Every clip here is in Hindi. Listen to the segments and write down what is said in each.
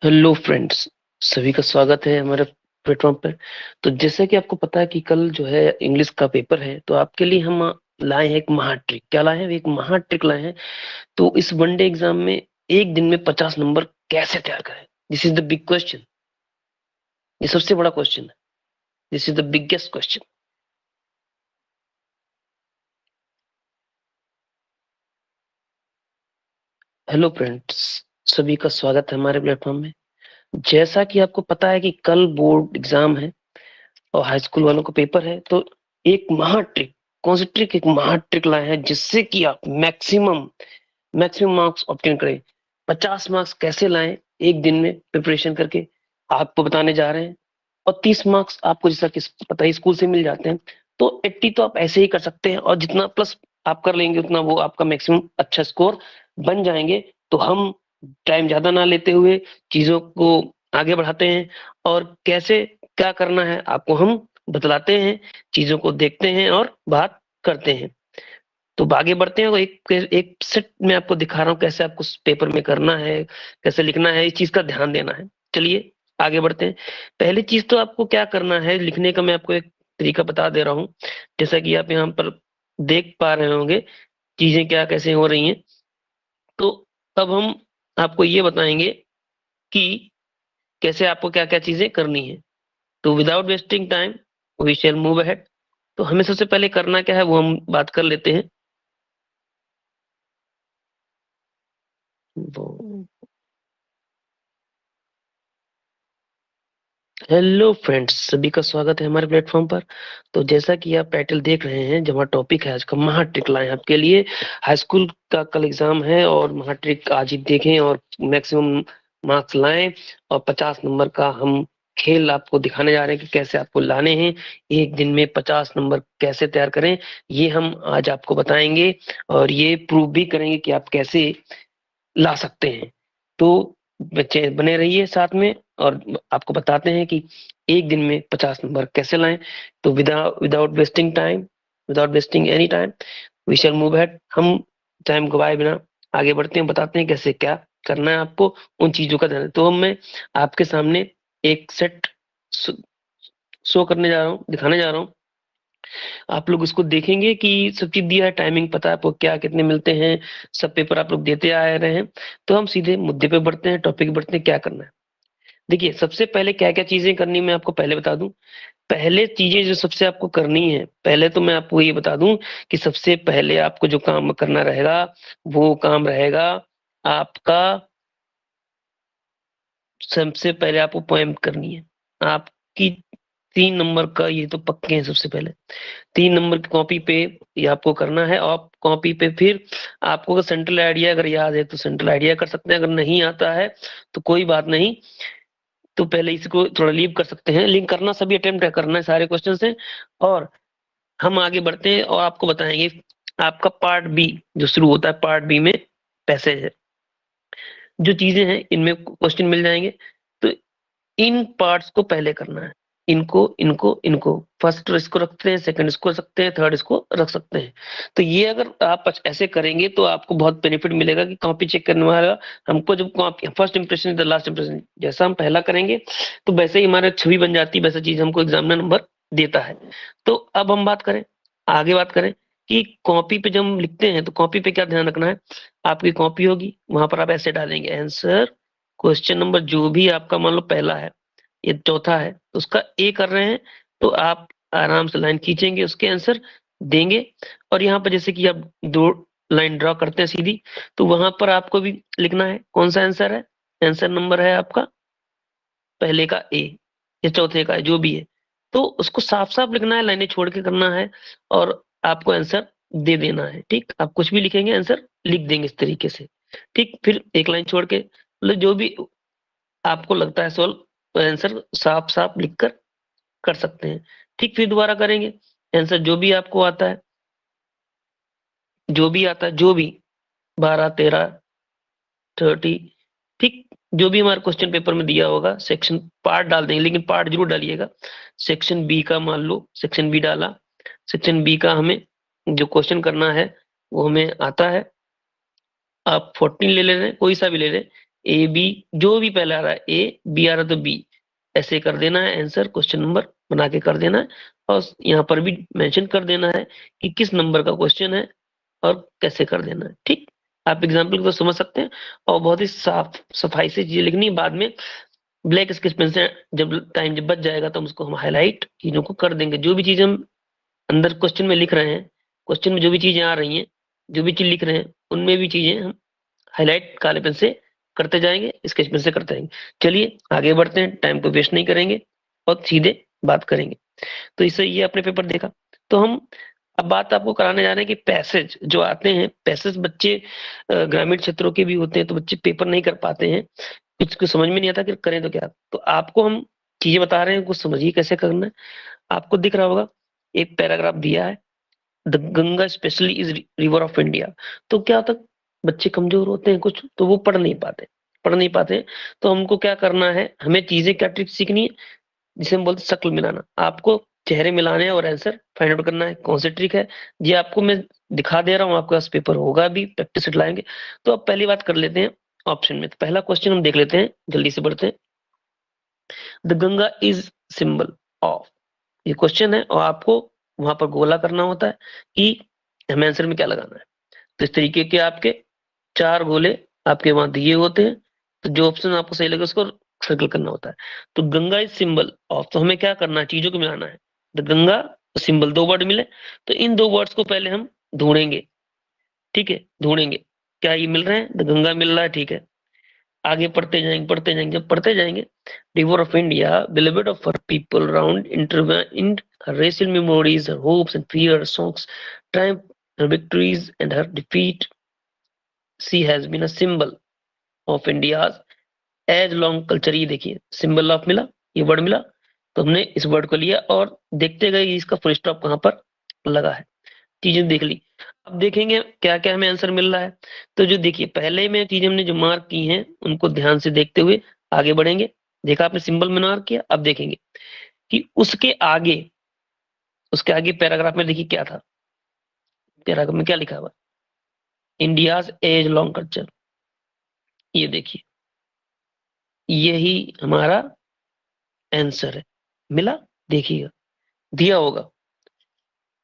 हेलो फ्रेंड्स, सभी का स्वागत है हमारे प्लेटफॉर्म पर। तो जैसे कि आपको पता है कि कल जो है इंग्लिश का पेपर है, तो आपके लिए हम लाए हैं एक महा ट्रिक। क्या लाए हैं? एक महा ट्रिक लाए हैं। तो इस वनडे एग्जाम में एक दिन में 50 नंबर कैसे तैयार करें? This is the big question. ये सबसे बड़ा क्वेश्चन है। This is the biggest question. Hello friends, सभी का स्वागत है हमारे प्लेटफॉर्म में। जैसा कि आपको पता है कि कल बोर्ड एग्जाम है और हाई स्कूल वालों का पेपर है, तो एक महा ट्रिक, कौन सी ट्रिक? एक महा ट्रिक लाए हैं जिससे कि आप मैक्सिमम मैक्सिमम मार्क्स ऑब्टेन करें। 50 मार्क्स कैसे लाएं एक दिन में प्रिपरेशन करके, आपको बताने जा रहे हैं। और 30 मार्क्स आपको जैसा कि पता ही स्कूल से मिल जाते हैं। तो 80 तो आप ऐसे ही कर सकते हैं, और जितना प्लस आप कर लेंगे उतना वो आपका मैक्सिमम अच्छा स्कोर बन जाएंगे। तो हम टाइम ज्यादा ना लेते हुए चीजों को आगे बढ़ाते हैं, और कैसे क्या करना है आपको हम बतलाते हैं। चीजों को देखते हैं और बात करते हैं। तो आगे बढ़ते हैं, तो एक एक सेट में आपको दिखा रहा हूँ कैसे आपको पेपर में करना है, कैसे लिखना है, इस चीज का ध्यान देना है। चलिए आगे बढ़ते हैं। पहली चीज तो आपको क्या करना है लिखने का, मैं आपको एक तरीका बता दे रहा हूँ। जैसा कि आप यहाँ पर देख पा रहे होंगे चीजें क्या कैसे हो रही हैं। तो अब हम आपको ये बताएंगे कि कैसे आपको क्या क्या चीजें करनी है। तो without wasting time we shall move ahead. तो हमें सबसे पहले करना क्या है वो हम बात कर लेते हैं। वो हेलो फ्रेंड्स, सभी का स्वागत है हमारे प्लेटफॉर्म पर। तो जैसा कि आप टाइटल देख रहे हैं, जो हमारा टॉपिक है आज का, महा ट्रिक लाए हैं आपके लिए। हाई स्कूल का कल एग्जाम है और महा ट्रिक आज ही देखें और मैक्सिमम मार्क्स लाएं। और 50 नंबर का हम खेल आपको दिखाने जा रहे हैं कि कैसे आपको लाने हैं। एक दिन में 50 नंबर कैसे तैयार करें, ये हम आज आपको बताएंगे। और ये प्रूव भी करेंगे कि आप कैसे ला सकते हैं। तो बच्चे बने रहिए साथ में, और आपको बताते हैं कि एक दिन में 50 नंबर कैसे लाएं। तो without wasting time, without wasting any time, we shall move ahead. हम टाइम गवाए बिना आगे बढ़ते हैं, बताते हैं कैसे क्या करना है आपको। उन चीजों का ध्यान। तो मैं आपके सामने एक सेट शो करने जा रहा हूँ, दिखाने जा रहा हूँ। आप लोग इसको देखेंगे कि सब चीज दिया है, टाइमिंग पता है आपको, क्या कितने मिलते हैं, सब पेपर आप लोग देते आ रहे हैं। तो हम सीधे मुद्दे पे बढ़ते हैं, टॉपिक बढ़ते हैं, क्या करना है। देखिए, सबसे पहले क्या क्या चीजें करनी मैं आपको पहले बता दूं। पहले चीजें जो सबसे आपको करनी है, पहले तो मैं आपको ये बता दूं कि सबसे पहले आपको जो काम करना रहेगा वो काम रहेगा आपका। सबसे पहले आपको पोएम करनी है आपकी। 3 नंबर का ये तो पक्के हैं। सबसे पहले 3 नंबर की कॉपी पे ये आपको करना है। और कॉपी पे फिर आपको अगर सेंट्रल आइडिया अगर याद है तो सेंट्रल आइडिया कर सकते हैं, अगर नहीं आता है तो कोई बात नहीं। तो पहले इसको थोड़ा लीव कर सकते हैं, लिंक करना सभी अटेम्प्ट करना है सारे क्वेश्चन से। और हम आगे बढ़ते हैं और आपको बताएंगे आपका पार्ट बी जो शुरू होता है। पार्ट बी में पैसेज है, जो चीजें हैं इनमें क्वेश्चन मिल जाएंगे। तो इन पार्ट्स को पहले करना है। इनको इनको इनको फर्स्ट इसको रखते हैं, सेकंड इसको रख सकते हैं, थर्ड इसको रख सकते हैं। तो ये अगर आप ऐसे करेंगे तो आपको बहुत बेनिफिट मिलेगा कि कॉपी चेक करने वाला हमको जब copy first impression the last impression जैसा हम पहला करेंगे तो वैसे ही हमारा छवि बन जाती है, वैसा चीज हमको एग्जामिनर नंबर देता है। तो अब हम बात करें, आगे बात करें कि कॉपी पे जब हम लिखते हैं तो कॉपी पे क्या ध्यान रखना है। आपकी कॉपी होगी, वहां पर आप ऐसे डालेंगे आंसर क्वेश्चन नंबर जो भी आपका, मान लो पहला है, ये चौथा है, तो उसका ए कर रहे हैं। तो आप आराम से लाइन खींचेंगे, उसके आंसर देंगे। और यहाँ पर जैसे कि आप 2 लाइन ड्रॉ करते हैं सीधी, तो वहां पर आपको भी लिखना है कौन सा आंसर है। आंसर नंबर है आपका पहले का ए या चौथे का, जो भी है। तो उसको साफ साफ लिखना है, लाइनें छोड़ के करना है। और आपको आंसर दे देना है। ठीक, आप कुछ भी लिखेंगे आंसर लिख देंगे इस तरीके से। ठीक, फिर एक लाइन छोड़ के मतलब जो भी आपको लगता है सॉल्व आंसर साफ साफ लिखकर कर सकते हैं। ठीक, फिर दोबारा करेंगे आंसर जो भी आपको आता है, जो भी आता है, जो भी 12 13 30। ठीक, जो भी हमारे क्वेश्चन पेपर में दिया होगा सेक्शन पार्ट डाल देंगे, लेकिन पार्ट जरूर डालिएगा। सेक्शन बी का मान लो सेक्शन बी डाला। सेक्शन बी का हमें जो क्वेश्चन करना है वो हमें आता है। आप 14 ले ले रहे हैं, कोई सा भी ले लें। ए बी, जो भी पहले आ रहा है ए, बी आ रहा है तो बी, ऐसे कर देना है आंसर, क्वेश्चन नंबर बना के कर देना है और यहाँ पर भी मेंशन कर देना है कि किस नंबर का क्वेश्चन है और कैसे कर देना है। ठीक, आप एग्जाम्पल को समझ सकते हैं और बहुत ही साफ सफाई से चीजें लिखनी है। बाद में ब्लैक स्केच पेन से जब टाइम जब बच जाएगा तो हम उसको हम हाईलाइट चीजों को कर देंगे। जो भी चीज हम अंदर क्वेश्चन में लिख रहे हैं, क्वेश्चन में जो भी चीजें आ रही हैं, जो भी चीज लिख रहे हैं, उनमें भी चीजें हम हाईलाइट काले पेन से करते जाएंगे, स्केच पेन से करते जाएंगे। चलिए आगे बढ़ते हैं, टाइम को वेस्ट नहीं करेंगे और सीधे बात करेंगे। तो इससे ये आपने पेपर देखा। तो हम अब बात आपको कराने जा रहे हैं कि पैसेज जो आते हैं, पैसेज बच्चे ग्रामीण क्षेत्रों के भी होते हैं, तो बच्चे पेपर नहीं कर पाते हैं, कुछ समझ में नहीं आता कि करें तो क्या। तो आपको हम चीजें बता रहे हैं, कुछ समझिए कैसे करना है। आपको दिख रहा होगा एक पैराग्राफ दिया है, the Ganga specially is river of India. तो क्या होता है, बच्चे कमजोर होते हैं कुछ, तो वो पढ़ नहीं पाते। तो हमको क्या करना है, हमें चीजें क्या ट्रिक सीखनी है, जिसे हम बोलते हैं शक्ल मिलाना। आपको चेहरे मिलाने हैं और आंसर फाइंड आउट करना है। कौन सी ट्रिक है ये आपको मैं दिखा दे रहा हूँ, आपके पास पेपर होगा भी, प्रैक्टिस सेट लाएंगे। तो अब पहली बात कर लेते हैं ऑप्शन में। तो पहला क्वेश्चन हम देख लेते हैं, जल्दी से बढ़ते हैं। The Ganga is symbol of, ये क्वेश्चन है और आपको वहां पर गोला करना होता है कि हमें आंसर में क्या लगाना है। तो इस तरीके के आपके 4 गोले आपके वहां दिए होते हैं, तो जो ऑप्शन आपको सही लगे उसको सर्कल करना होता है। तो गंगा इज सिंबल ऑफ, तो हमें क्या करना है, चीजों को मिलाना है। द गंगा सिंबल, 2 वर्ड मिले, तो इन 2 वर्ड्स को पहले हम ढूंढेंगे। ठीक है, ढूंढेंगे क्या ये मिल रहे हैं, द गंगा मिल रहा है, ठीक है। आगे पढ़ते जाएंगे, जब पढ़ते जाएंगे, river of India beloved of her people round intertwined her racial memories, her hopes and fears, songs, triumph, her victories and her defeat. She has been a symbol of India's age long culture. ये देखिए सिंबल ऑफ मिला, ये वर्ड मिला, तो हमने इस वर्ड को लिया और देखते गए इसका फुल स्टॉप कहाँ पर लगा है। चीजें देख ली, अब देखेंगे क्या क्या हमें आंसर मिल रहा है। तो जो देखिए पहले में चीजें हमने जो मार्क की हैं उनको ध्यान से देखते हुए आगे बढ़ेंगे। देखा आपने सिंबल में मार्क किया, अब देखेंगे कि उसके आगे पैराग्राफ में देखिए क्या था, पैराग्राफ में क्या लिखा हुआ, इंडियाज एज लॉन्ग कल्चर। ये देखिए यही हमारा आंसर है, मिला, देखिएगा दिया होगा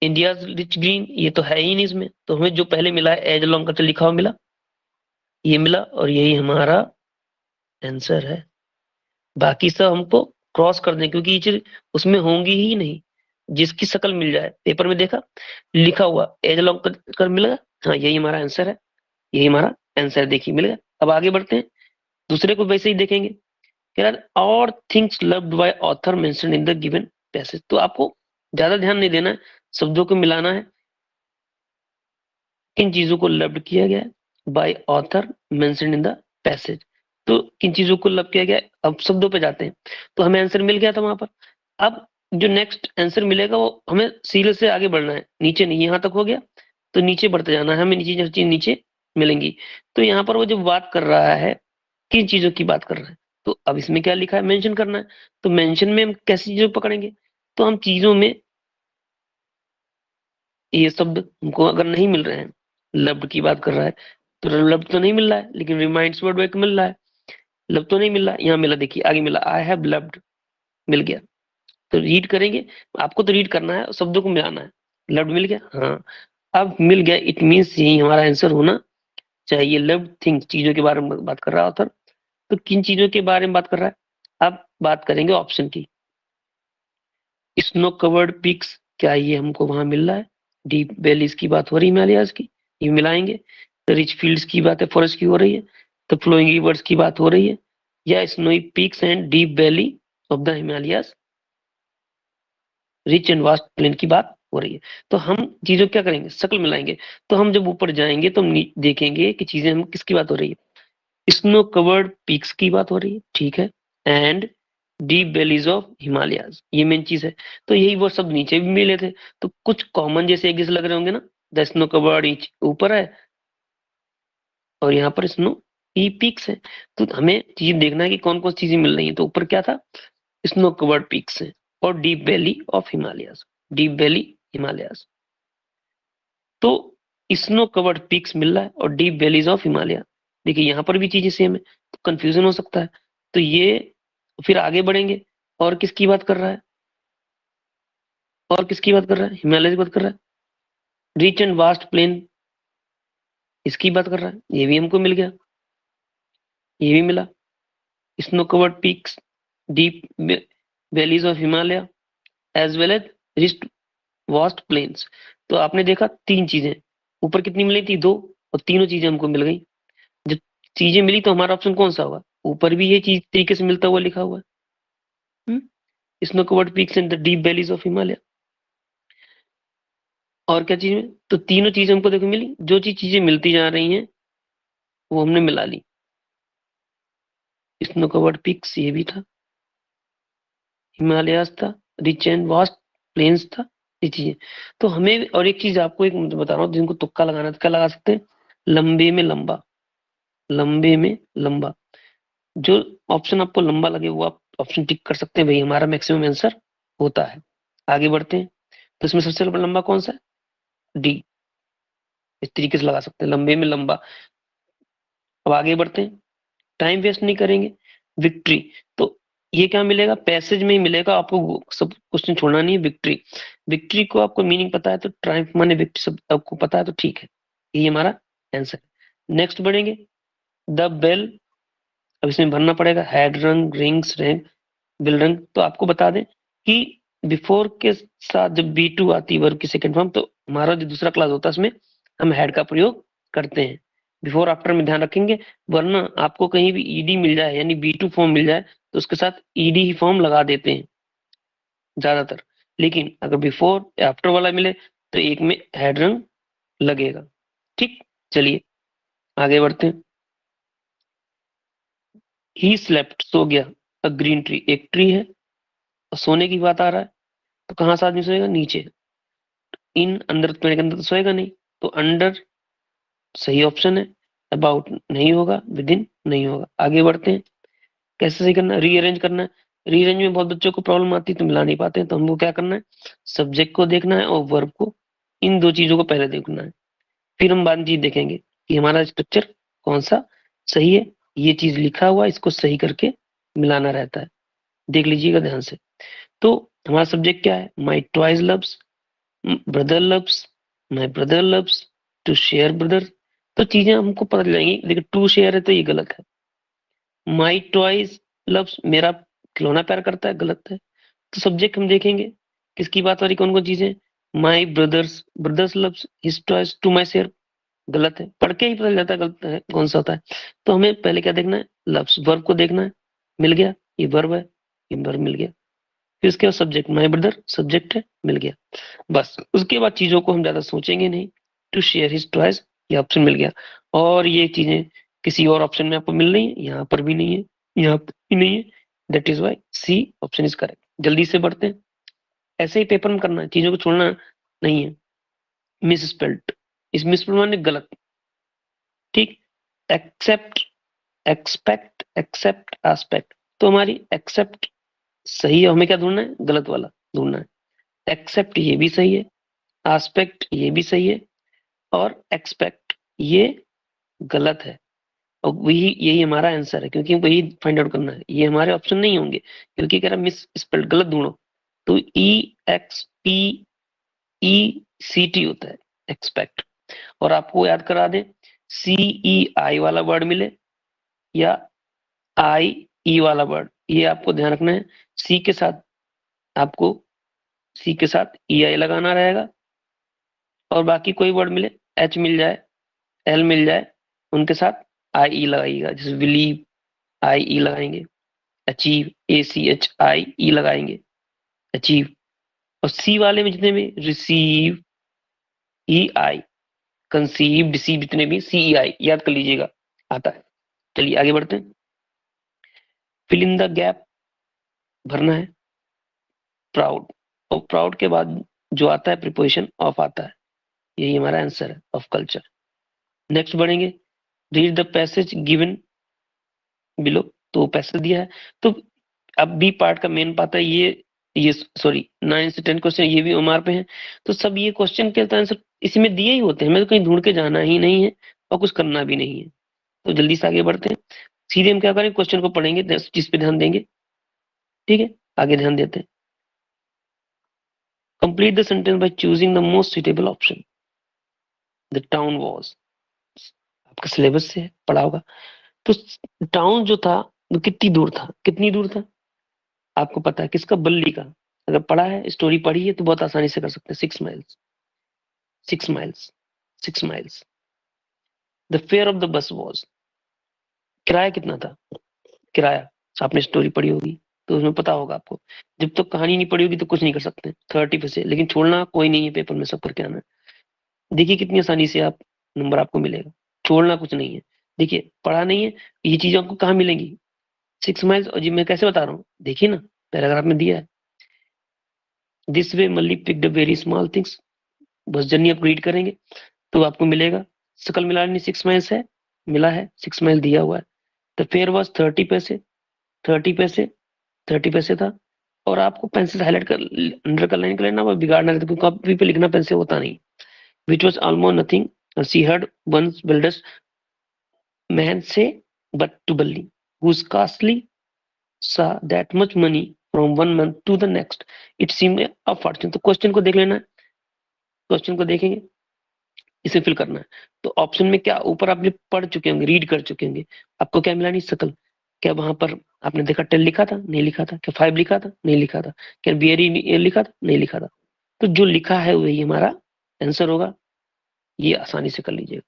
इंडिया रिच ग्रीन, ये तो है ही नहीं इसमें, तो हमें जो पहले मिला है एज लॉन्ग कल्चर लिखा हुआ मिला, ये मिला और यही हमारा आंसर है। बाकी सब हमको क्रॉस कर दें क्योंकि ये चीज उसमें होंगी ही नहीं। जिसकी शक्ल मिल जाए, पेपर में देखा लिखा हुआ एज लॉन्ग कल्चर मिल गया, हाँ यही हमारा आंसर है, यही हमारा आंसर है, देखिए मिल गया। अब आगे बढ़ते हैं, दूसरे को वैसे ही देखेंगे। कह रहा और things loved by author mentioned in the given passage. तो आपको ज्यादा ध्यान नहीं देना है, शब्दों को मिलाना है। किन चीजों को लव्ड किया गया है, by author mentioned in the passage. तो किन चीजों को लव किया गया है, अब शब्दों पे जाते हैं। तो हमें आंसर मिल गया था वहां पर। अब जो नेक्स्ट आंसर मिलेगा वो हमें सीरियल से आगे बढ़ना है, नीचे नहीं, यहां तक हो गया तो नीचे बढ़ते जाना है, हमें नीचे हर चीज नीचे मिलेंगी। तो यहाँ पर वो जो बात कर रहा है, किन चीजों की बात कर रहा है, तो अब इसमें क्या लिखा है, मेंशन करना है। तो मेंशन में हम कैसी चीजों को पकड़ेंगे, तो हम चीजों में ये शब्द हमको अगर नहीं मिल रहे हैं, लव्ड की बात कर रहा है तो लव्ड तो नहीं मिल रहा है, लेकिन रिमाइंड्स वर्ड एक मिल रहा है, लव तो नहीं मिल रहा, यहाँ मिला, देखिए आगे मिला आई हैव लव्ड, मिल गया। तो रीड करेंगे, आपको तो रीड करना है, शब्दों को मिलाना है। लव्ड मिल गया, हाँ अब मिल गया, इट मीन्स यही हमारा आंसर होना चाहिए। लव्ड थिंग्स, चीजों के बारे में बात कर रहा है ऑथर, तो किन चीजों के बारे में बात कर रहा है। अब बात करेंगे ऑप्शन की, स्नो कवर्ड पिक्स, क्या ये हमको वहां मिल रहा है, डीप वैलीज की बात हो रही है हिमालयाज की, ये मिलाएंगे। रिच फील्ड्स की बात है, फॉरेस्ट की हो रही है, तो फ्लोइंग रिवर्स की बात हो रही है, या snowy peaks and deep valley of the Himalayas, rich and vast plain की बात हो रही है। तो हम चीजों क्या करेंगे, शक्ल मिलाएंगे। तो हम जब ऊपर जाएंगे तो हम देखेंगे कि चीजें हम किसकी बात हो रही है, स्नो कवर्ड पीक्स की बात हो रही है, ठीक है, and deep valleys of Himalayas, ये मेन चीज है। तो यही वो सब नीचे भी मिले थे, तो कुछ कॉमन जैसे एक जैसे लग रहे होंगे ना, द स्नो कवर्ड ऊपर है और यहाँ पर स्नो ई पीक्स है। तो हमें चीज देखना है कि कौन कौन चीजें मिल रही है। तो ऊपर क्या था, स्नो कवर्ड पीक्स है और deep valley of Himalayas, deep valley Himalayas. तो स्नो कवर्ड पीक्स मिल रहा है और डीप वैलीज ऑफ हिमालय, देखिए यहाँ पर भी चीजें सेम है। कंफ्यूजन हो सकता है। तो ये फिर आगे बढ़ेंगे, और किसकी बात कर रहा है, और किसकी बात कर रहा है, हिमालय की बात कर रहा है। रिच एंड वास्ट प्लेन, इसकी बात कर रहा है, ये भी हमको मिल गया, ये भी मिला। Snow covered peaks, deep valleys of Himalaya, as well as rich vast plains. तो आपने देखा 3 चीजें, ऊपर कितनी मिली थी, 2, और तीनों चीजें हमको मिल गई। जब चीजें मिली तो हमारा ऑप्शन कौन सा होगा, ऊपर भी ये चीज तरीके से मिलता हुआ लिखा हुआ है, snow covered peaks and the deep valleys of Himalaya. और क्या चीज में, तो तीनों चीजें हमको देखो मिली, जो चीजें मिलती जा रही हैं वो हमने मिला ली। स्नो कवर्ड पीक्स ये भी था, हिमालयास था, रिच एंड वास्ट प्लेन्स था, ये चीजें। तो हमें, और एक चीज आपको एक बता रहा हूँ, जिनको तुक्का लगाना है, क्या लगा सकते हैं, लंबे में लंबा, लंबे में लंबा। जो ऑप्शन आपको लंबा लगे वो आप ऑप्शन टिक कर सकते हैं, भाई हमारा मैक्सिमम आंसर होता है। आगे बढ़ते हैं, तो इसमें सबसे लंबा कौन सा है, डी। इस तरीके से लगा सकते हैं, लंबे में लंबा। अब आगे बढ़ते हैं, टाइम वेस्ट नहीं करेंगे, विक्ट्री। तो ये क्या मिलेगा, पैसेज में ही मिलेगा आपको, सब क्वेश्चन छोड़ना नहीं है। विक्ट्री, विक्ट्री को आपको मीनिंग पता है तो ट्रायम्फ माने विक्ट्री सब आपको पता है तो ठीक है, ये हमारा आंसर है। नेक्स्ट बढ़ेंगे, द बेल। अब इसमें भरना पड़ेगा, हेड रंग, रिंग्स, रैंक, बिल रंग। तो आपको बता दें कि बिफोर के साथ जब B2 आती है वर्ब की सेकंड फॉर्म, तो हमारा जो दूसरा क्लास होता है उसमें हम हेड का प्रयोग करते हैं। बिफोर आफ्टर में ध्यान रखेंगे, वरना आपको कहीं भी ईडी मिल जाए, यानी B2 फॉर्म मिल जाए, तो उसके साथ ईडी ही फॉर्म लगा देते हैं ज्यादातर। लेकिन अगर बिफोर या आफ्टर वाला मिले तो एक में हेड रंग लगेगा। ठीक, चलिए आगे बढ़ते हैं। ही स्लेप्ट, सो गया। अ ग्रीन ट्री, एक ट्री है, और सोने की बात आ रहा है, तो कहाँ से आदमी सोएगा, नीचे। इन, अंदर, पेड़ के अंदर तो सोएगा नहीं, तो अंडर सही ऑप्शन है। अबाउट नहीं होगा, विद इन नहीं होगा। आगे बढ़ते हैं, कैसे सही करना है, रीअरेंज करना है। रीअरेंज में बहुत बच्चों को प्रॉब्लम आती है, तो मिला नहीं पाते हैं, तो हमको क्या करना है, सब्जेक्ट को देखना है और वर्ब को, इन 2 चीजों को पहले देखना है, फिर हम बाद में चीज देखेंगे कि हमारा स्ट्रक्चर कौन सा सही है। ये चीज लिखा हुआ, इसको सही करके मिलाना रहता है, देख लीजिएगा ध्यान से। तो हमारा सब्जेक्ट क्या है, my twice loves, brother loves, my brother loves, to share brother. तो चीजें हमको पता चल जाएंगी, लेकिन टू शेयर है तो ये गलत है। माई टॉयज लव्स, मेरा खिलौना प्यार करता है, गलत है। तो सब्जेक्ट हम देखेंगे किसकी बात हो रही, कौन कौन चीजें। My brothers, brothers loves his toys to my share, गलत है। पढ़ के ही पता चल जाता है गलत है कौन सा होता है। तो हमें पहले क्या देखना है, लव्स, वर्ब को देखना है। मिल गया, ये वर्ब है, ये वर्ब मिल गया। फिर उसके बाद सब्जेक्ट, माई ब्रदर सब्जेक्ट है, मिल गया। बस उसके बाद चीजों को हम ज्यादा सोचेंगे नहीं। टू शेयर हिज टॉयज, ये ऑप्शन मिल गया। और ये चीजें किसी और ऑप्शन में आपको मिल रही है, यहाँ पर भी नहीं है, यहाँ पर भी नहीं है। That is why C option is correct. जल्दी से बढ़ते हैं, ऐसे ही पेपर में करना है, चीजों को छोड़ना नहीं है। मिस स्पेल्ड, इस मिस माने गलत। ठीक, एक्सेप्ट, एक्सपेक्ट, एक्सेप्ट, एस्पेक्ट। तो हमारी एक्सेप्ट सही है, हमें क्या ढूंढना है, गलत वाला ढूंढना है। एक्सेप्ट ये भी सही है, एस्पेक्ट ये भी सही है, और एक्सपेक्ट ये गलत है। और वही, यही हमारा आंसर है, क्योंकि वही फाइंड आउट करना है। ये हमारे ऑप्शन नहीं होंगे, क्योंकि कह रहा मिस स्पेल्ड, गलत ढूंढो। तो EXPECT होता है, एक्सपेक्ट। और आपको याद करा दें, CEI वाला वर्ड मिले या IE वाला वर्ड, ये आपको ध्यान रखना है। सी के साथ आपको, सी के साथ EI लगाना रहेगा, और बाकी कोई वर्ड मिले, H मिल जाए, L मिल जाए, उनके साथ IE लगाइएगा। जैसे बिलीव, IE लगाएंगे। अचीव, ACHIE लगाएंगे, अचीव। और सी वाले में जितने भी, रिसीव, EI, कंसीव, डिसीव, जितने भी CEI याद कर लीजिएगा, आता है। चलिए आगे बढ़ते हैं, फिल इन द गैप भरना है। प्राउड, और प्राउड के बाद जो आता है प्रीपोजिशन ऑफ आता है, यही हमारा आंसर है, ऑफ कल्चर। नेक्स्ट बढ़ेंगे, read the passage given below. तो पैसेज दिया है, तो अब बी पार्ट का मेन पार्ट है ये सॉरी 9 से 10 क्वेश्चन ये भी ओमार पे हैं। तो सब ये क्वेश्चन के आंसर इसमें दिए ही होते हैं, हमें तो कहीं ढूंढ के जाना ही नहीं है और कुछ करना भी नहीं है। तो जल्दी से आगे बढ़ते हैं। सीधे हम क्या करेंगे, क्वेश्चन को पढ़ेंगे, चीज पे ध्यान देंगे। ठीक है, आगे ध्यान देते हैं। Complete the sentence by choosing the most suitable option. The town was, आपका सिलेबस से पढ़ा होगा। तो टाउन जो था वो कितनी दूर था, कितनी दूर था आपको पता है, किसका, बल्ली का। अगर पढ़ा है, स्टोरी पढ़ी है तो बहुत आसानी से कर सकते हैं। 6 miles, 6 miles, 6 miles. The fair of the bus was, किराया कितना था, किराया, आपने स्टोरी पढ़ी होगी तो उसमें पता होगा आपको। जब तक कहानी नहीं पढ़ी होगी तो कुछ नहीं कर सकते। 30 पैसे, लेकिन छोड़ना कोई नहीं है, पेपर में सब करके आना है। देखिए कितनी आसानी से आप नंबर आपको मिलेगा, छोड़ना कुछ नहीं है। देखिए पढ़ा नहीं है, ये चीजें आपको कहाँ मिलेंगी, 6 माइल्स। और जी मैं कैसे बता रहा हूँ, देखिए ना, पैराग्राफ में दिया है। This way Malli picked very small things, bus journey आप रीड करेंगे तो आपको मिलेगा। सकल मिलानी 6 माइल्स है, मिला है, 6 माइल दिया हुआ है। द फेयर वॉज 30 पैसे, 30 पैसे, 30 पैसे था। और आपको पेंसिल हाईलाइट कर, अंडर कर लाइन कर लेना, वो बिगाड़ना रहता, क्योंकि कॉपी पे लिखना पेन से होता नहीं। Which was almost nothing, she heard once builders man से, but to Balli whose costly saw that much money from one month to the next, it seemed a fortune। तो क्वेश्चन को देख लेना है, क्वेश्चन को देखेंगे, इसे फिल करना है। तो ऑप्शन में क्या, ऊपर आपने पढ़ चुके होंगे, रीड कर चुके होंगे, आपको क्या मिला, नहीं सकल। क्या वहां पर आपने देखा 10 लिखा था, नहीं लिखा था। क्या 5 लिखा था, नहीं लिखा था। क्या बियरी लिखा था, नहीं लिखा था। तो जो लिखा है वही हमारा आंसर होगा, ये आसानी से कर लीजिएगा।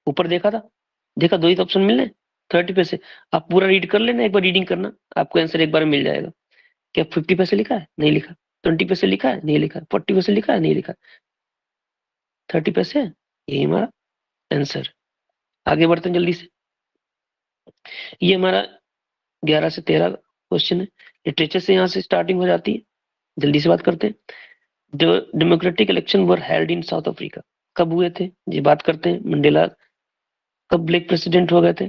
ऊपर देखा था, देखा, दो ही तो ऑप्शन मिलने, 30 पैसे। आप पूरा रीड कर लेना, एक बार रीडिंग करना, आपको आंसर एक बार में मिल जाएगा। क्या 50 पैसे लिखा है, नहीं लिखा। 20 पैसे लिखा है, नहीं लिखा। 40 पैसे लिखा है, नहीं लिखा। 30 पैसे, यही हमारा आंसर। आगे बढ़ते हैं जल्दी से। ये हमारा 11 से 13 क्वेश्चन है। लिटरेचर से यहाँ से स्टार्टिंग हो जाती है, जल्दी से बात करते हैं। Democratic election were held in south Africa, कब हुए थे, ये बात करते हैं। मंडेला कब ब्लैक प्रेसिडेंट हो गए थे,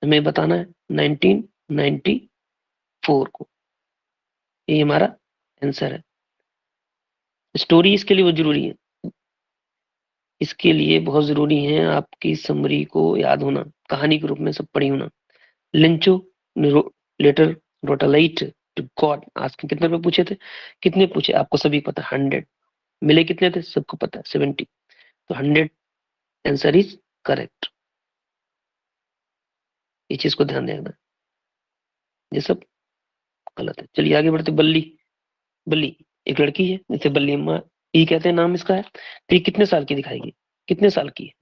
हमें बताना है। 1994 को, ये हमारा आंसर है। स्टोरी इसके लिए बहुत जरूरी है, इसके लिए बहुत जरूरी है आपकी समरी को याद होना, कहानी के रूप में सब पढ़ी होना। लिंचो लेटर रोटालाइट टू गॉड, आज के कितने पे पूछे थे, कितने पूछे आपको सभी पता, 100। मिले कितने थे, सबको पता है, 70। तो 100 आंसर इज करेक्ट, ये चीज को ध्यान देना, ये सब गलत है। चलिए आगे बढ़ते। बल्ली, बल्ली एक लड़की है, जैसे बल्ली अम्मा ये कहते हैं, नाम इसका है। तो ये कितने साल की दिखाएगी, कितने साल की है,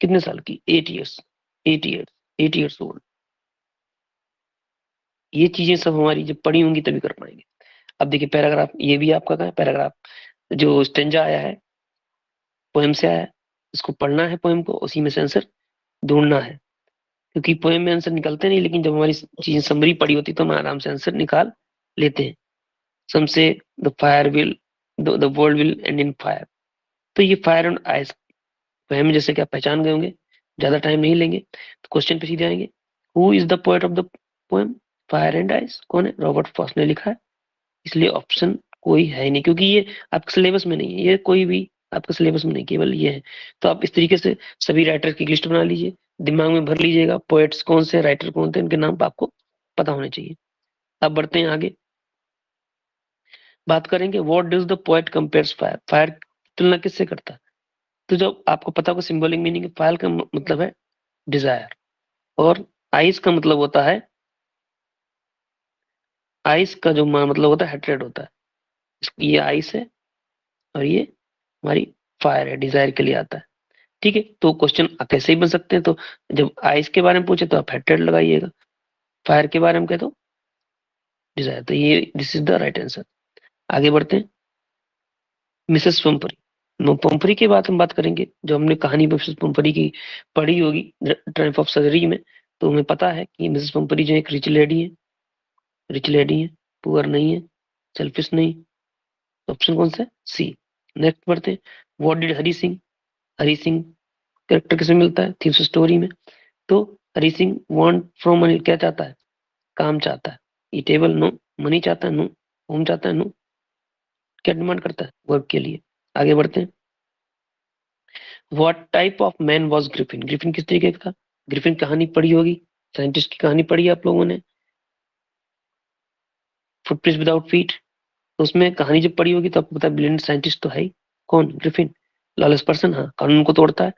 कितने साल की, 8 ईयर्स, 8 ईयर्स, 8 ईयर्स ओल्ड। ये चीजें सब हमारी जब पढ़ी होंगी तभी कर पाएंगे। अब देखिए पैराग्राफ, ये भी आपका का है पैराग्राफ, जो स्टेंजा आया है पोएम से आया है, इसको पढ़ना है पोएम को, उसी में से आंसर ढूंढना है। क्योंकि पोएम में आंसर निकलते नहीं, लेकिन जब हमारी चीजें समरी पड़ी होती तो हम आराम से आंसर निकाल लेते हैं। सम से the fire will, the world will and in fire. तो ये फायर एंड आइस पोएम जैसे कि आप पहचान गए होंगे, ज्यादा टाइम नहीं लेंगे, तो क्वेश्चन पे सीधे आएंगे। Who is the poet of the poem fire and ice, कौन है, रॉबर्ट फ्रॉस्ट ने लिखा है। इसलिए ऑप्शन कोई है ही नहीं, क्योंकि ये आपके सिलेबस में नहीं है, ये कोई भी आपके सिलेबस में नहीं, केवल ये है। तो आप इस तरीके से सभी राइटर की लिस्ट बना लीजिए, दिमाग में भर लीजिएगा, पोएट्स कौन से, राइटर कौन थे, इनके नाम आपको पता होने चाहिए। अब बढ़ते हैं आगे, बात करेंगे what does the poet compares fire, fire की तुलना किससे करता है। तो जब आपको पता होगा सिंबॉलिक मीनिंग, फायर का मतलब है डिजायर, और आइस का मतलब होता है, आइस का जो मतलब होता है हेट्रेड होता है। ये आइस है और ये हमारी फायर है, डिजायर के लिए आता है। ठीक है, तो क्वेश्चन कैसे ही बन सकते हैं। तो जब आइस के बारे में पूछे तो आप हेट्रेड लगाइएगा, फायर के बारे में कहे तो डिजायर। तो ये this is the right answer. आगे बढ़ते हैं। मिसेस पंपरी, पंपरी के बाद हम बात करेंगे, जो हमने कहानी मिसेस पंपरी की पढ़ी होगी ट्रायम्फ ऑफ सर्जरी में, तो हमें पता है कि मिसेस पंपरी जो एक रिच लेडी है, रिच लेडी है, पुअर नहीं है, सेल्फिश नहीं। ऑप्शन कौन सा है, सी। नेक्स्ट बढ़ते हैं। What did Hari Singh, Hari Singh character किसमें मिलता है, थीम्स स्टोरी में। तो हरी सिंह वांट फ्रॉम अनिल, क्या चाहता है, काम चाहता है। ईटेबल नो, मनी चाहता है नो, होम चाहता है नो, क्या डिमांड करता है, वर्क के लिए। आगे बढ़ते हैं। What type of man was Griffin, Griffin किस तरीके का था, ग्रिफिन कहानी पढ़ी होगी, साइंटिस्ट की कहानी पढ़ी आप लोगों ने, फुटप्रिंट्स विदाउट फीट, तो उसमें कहानी जब पढ़ी होगी तो आपको पता है ब्रिलियंट साइंटिस्ट तो है ही, कौन, ग्रिफिन, लॉलेस पर्सन, हाँ, कानून को तोड़ता है।